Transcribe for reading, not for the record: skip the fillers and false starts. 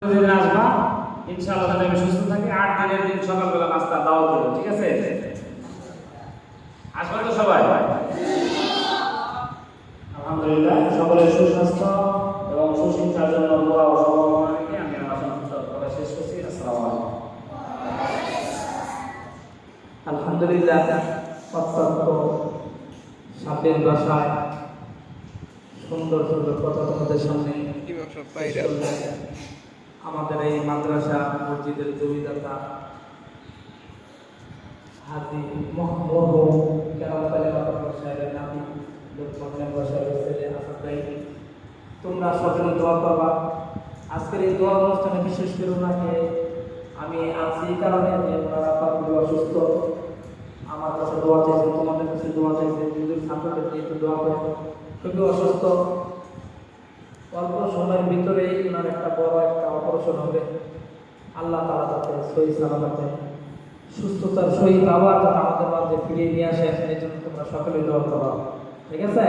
দিন আসবা ইনশাআল্লাহ যদি আমি সুস্থ থাকি 8 দিনের দিন সকালবেলা নাস্তা দাওয়াত দেব, ঠিক আছে? আসবা তো সবাই? আলহামদুলিল্লাহ, সকলের সুস্বাস্থ্য এবং সুশিক্ষার জন্য দোয়া ও শুভকামনা রেখে আমি আমার সংক্ষিপ্ত কথা শেষ করছি। আসসালামু আলাইকুম। আলহামদুলিল্লাহ, অত্যন্ত শান্তির ভাষায় সুন্দর সুন্দর কথা তোমাদের সামনে আমাদের এই মাদ্রাসা মসজিদের জমিদাতা হাজি মরহুম কেরামত আলী বাবা সাহেবের নাতি লোকমান সাহেবের ছেলে আসাদ ভাই, তোমরা সকলে দোয়া করবা। আজকের এই দোয়া অনুষ্ঠানে বিশেষ করে ওনাকে আমি আছি এই কারণে যে ওনারা খুবই অসুস্থ, আমার কাছে দোয়া চাইছে, তোমাদের কাছে দোয়া চাইছে, নিজের ছাত্রদের নিয়ে একটু দোয়া করে। খুবই অসুস্থ, অল্প সময়ের ভিতরেই ওনার একটা বড় একটা অপারেশন হবে। আল্লাহ তাআলা যাতে সহি সালামতে সুস্থতার সহিত আবার যাতে আমাদের মাঝে ফিরিয়ে নিয়ে আসে, এই জন্য তোমরা সকলে দোয়া করো, ঠিক আছে?